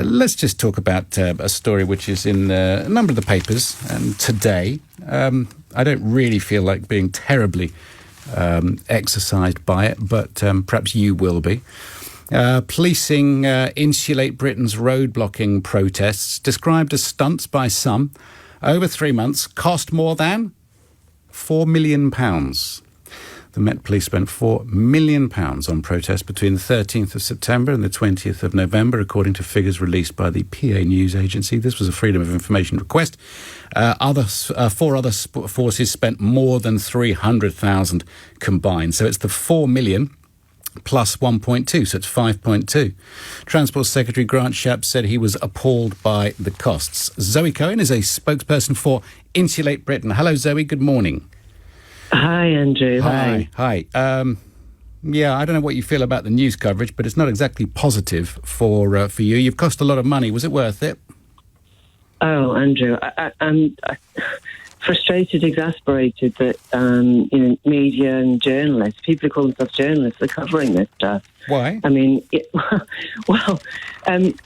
Let's just talk about a story which is in a number of the papers today. I don't really feel like being terribly exercised by it, but perhaps you will be. Policing Insulate Britain's road blocking protests, described as stunts by some, over 3 months, cost more than £4 million. The Met Police spent £4 million on protests between the 13th of September and the 20th of November, according to figures released by the PA News Agency. This was a Freedom of Information request. Four other forces spent more than 300,000 combined. So it's the 4 million plus 1.2, so it's 5.2. Transport Secretary Grant Shapps said he was appalled by the costs. Zoe Cohen is a spokesperson for Insulate Britain. Hello, Zoe. Good morning. Hi, Andrew. Hi. Yeah, I don't know what you feel about the news coverage, but it's not exactly positive for you. You've cost a lot of money. Was it worth it? Oh, Andrew, I'm frustrated, exasperated that media and journalists, people who call themselves journalists, are covering this stuff. Why? I mean,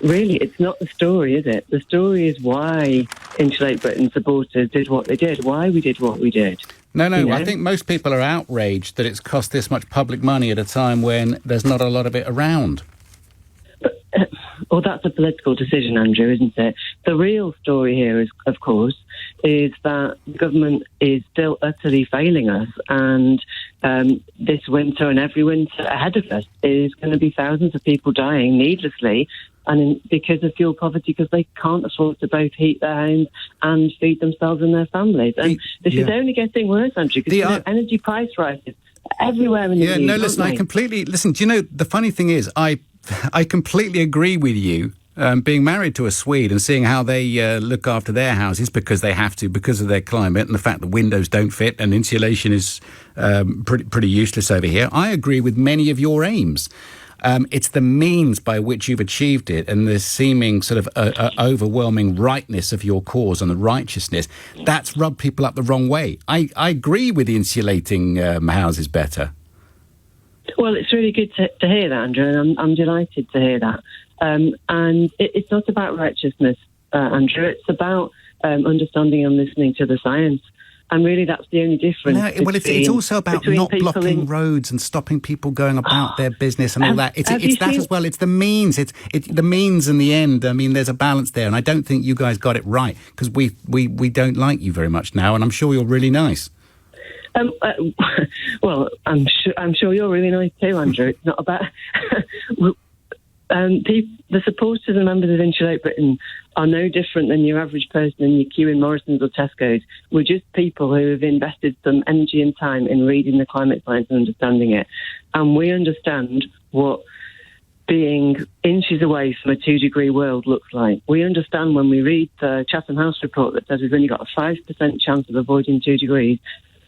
really, it's not the story, is it? The story is why Insulate Britain supporters did what they did, why we did what we did. No, I think most people are outraged that it's cost this much public money at a time when there's not a lot of it around. Well, that's a political decision, Andrew, isn't it? The real story here is, of course, is that the government is still utterly failing us, and this winter and every winter ahead of us is going to be thousands of people dying needlessly and because of fuel poverty, because they can't afford to both heat their homes and feed themselves and their families. And this is only getting worse, Andrew, because energy price rises everywhere in the news. No, listen, do you know, the funny thing is, I completely agree with you. Being married to a Swede and seeing how they look after their houses because they have to, because of their climate and the fact that windows don't fit and insulation is pretty useless over here. I agree with many of your aims. It's the means by which you've achieved it and the seeming sort of overwhelming rightness of your cause and the righteousness, that's rubbed people up the wrong way. I agree with insulating houses better. Well, it's really good to hear that, Andrew, and I'm delighted to hear that. And it's not about righteousness, Andrew. It's about understanding and listening to the science. And really, that's the only difference. No, well, it's also about not blocking roads and stopping people going about their business and all that. It's that as well. It's the means. It's the means and the end. I mean, there's a balance there, and I don't think you guys got it right because we don't like you very much now, and I'm sure you're really nice. Well, I'm sure you're really nice too, Andrew. It's not about the supporters and members of Insulate Britain are no different than your average person in your queue in Morrison's or Tesco's. We're just people who have invested some energy and time in reading the climate science and understanding it, and we understand what being inches away from a 2-degree world looks like. We understand when we read the Chatham House report that says we've only got a 5% chance of avoiding 2 degrees.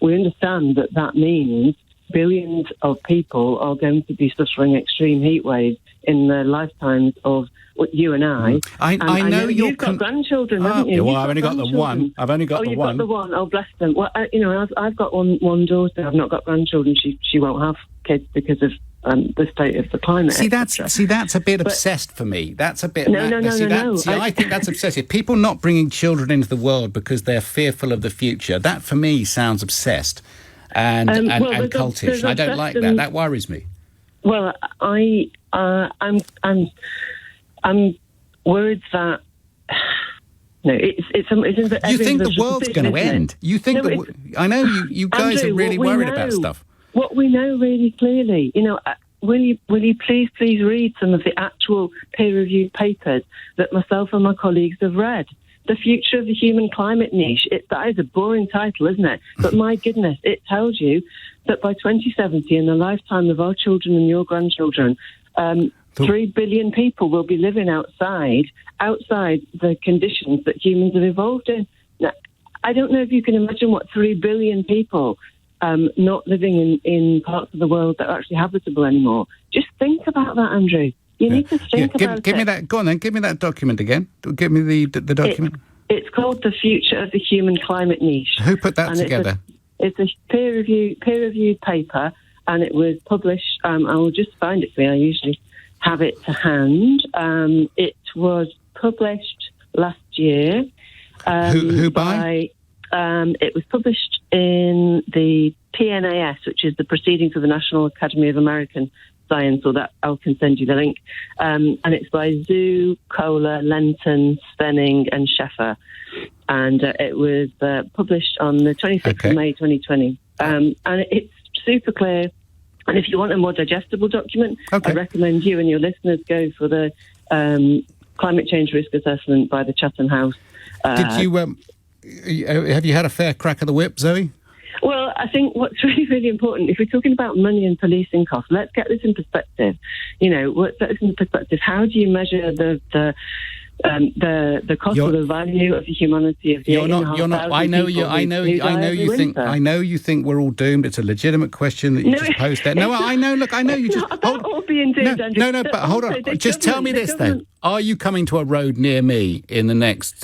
We understand that means billions of people are going to be suffering extreme heat waves in the lifetimes of you and I. I know you've got grandchildren, haven't you? Well, I've only got the one. You've got the one. Oh, bless them. Well, I've got one daughter. I've not got grandchildren. She won't have kids because of the state of the climate. That's a bit obsessed for me. That's a bit. No. I think that's obsessive. People not bringing children into the world because they're fearful of the future. That for me sounds obsessed and cultish. I don't like that. That worries me. Well, I'm worried that it's you think the world's going to end? You think I know you guys Andrew, are really worried about stuff. What we know really clearly, will you please read some of the actual peer-reviewed papers that myself and my colleagues have read? The Future of the Human Climate Niche. That is a boring title, isn't it? But my goodness, it tells you that by 2070, in the lifetime of our children and your grandchildren, 3 billion people will be living outside the conditions that humans have evolved in. Now, I don't know if you can imagine what 3 billion people not living in parts of the world that are actually habitable anymore. Just think about that, Andrew. You need to think about it. Give me that. Go on then. Give me that document again. Give me the document. It's called The Future of the Human Climate Niche. Who put that together? It's a peer-reviewed paper, and it was published. I will just find it for you. I usually have it to hand. It was published last year. Who by? It was published in the PNAS, which is the Proceedings of the National Academy of American Science, or that I can send you the link. And it's by Zoe Cohen, Lenton, Svenning and Sheffer. And it was published on the 26th of May 2020. And it's super clear. And if you want a more digestible document, I recommend you and your listeners go for the Climate Change Risk Assessment by the Chatham House. Did you have you had a fair crack of the whip, Zoe? Well, I think what's really, really important, if we're talking about money and policing costs, let's get this in perspective. Let's get this in perspective. How do you measure the cost or the value of the humanity of the You're not. I know you think we're all doomed. It's a legitimate question that you just posed there. No, I know. Look, I know you just. All being doomed, Andrew. No, but hold on. Just tell me this then. Are you coming to a road near me in the next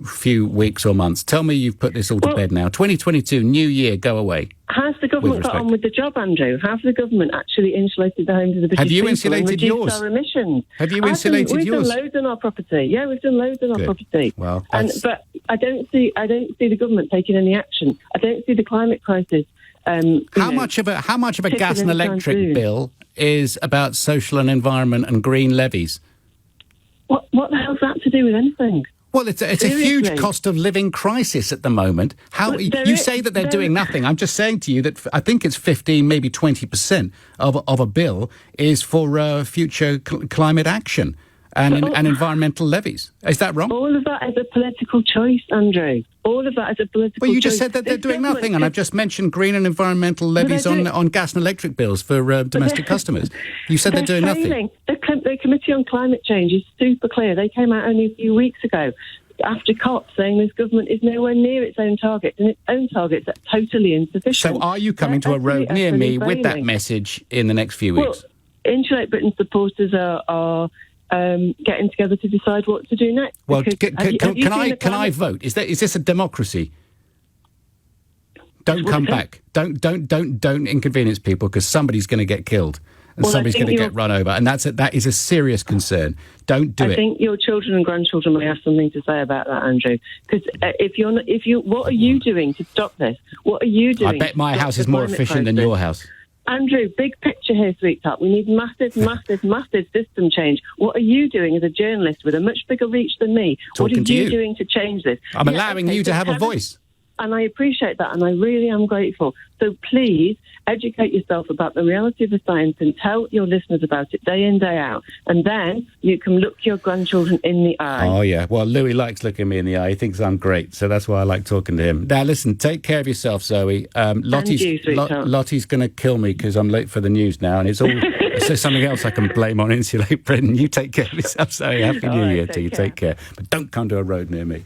few weeks or months? Tell me you've put this all to bed now. 2022, new year, go away. Has the government got on with the job, Andrew? Has the government actually insulated the homes of the British Have you people insulated and yours? Our emissions? Have you insulated yours? We've done loads on our property. Yeah, we've done loads on our property. Well, but I don't see the government taking any action. I don't see the climate crisis. How much of a gas and electric bill is about social and environment and green levies? What the hell's that to do with anything? Well, it's a huge cost of living crisis at the moment. You say that they're doing nothing. I'm just saying to you that I think it's 15, maybe 20% of a bill is for future climate action and environmental levies. Is that wrong? All of that is a political choice, Andrew. All of that is a political choice. Well, you just said that they're doing nothing, and I've just mentioned green and environmental levies on gas and electric bills for domestic customers. You said they're doing nothing. The Committee on Climate Change is super clear. They came out only a few weeks ago after COP saying this government is nowhere near its own targets, and its own targets are totally insufficient. So are you coming to a road near me with that message in the next few weeks? Well, Insulate Britain supporters are getting together to decide what to do next. Well, can I vote? Is this a democracy? Don't come back. Don't inconvenience people, because somebody's going to get killed and somebody's going to get run over, and that is a serious concern. Don't do it. I think your children and grandchildren may have something to say about that, Andrew. Because what are you doing to stop this? What are you doing? I bet my house is more efficient than your house. Andrew, big picture here, sweetheart. We need massive, massive system change. What are you doing as a journalist with a much bigger reach than me? What are you doing to change this? I'm allowing you to have a voice. And I appreciate that, and I really am grateful. So please educate yourself about the reality of the science and tell your listeners about it day in, day out. And then you can look your grandchildren in the eye. Oh, yeah. Well, Louis likes looking me in the eye. He thinks I'm great, so that's why I like talking to him. Now, listen, take care of yourself, Zoe. Lottie's going to kill me because I'm late for the news now, and it's something else I can blame on Insulate Britain. You take care of yourself, Zoe. Happy New Year to you. Take care. But don't come to a road near me.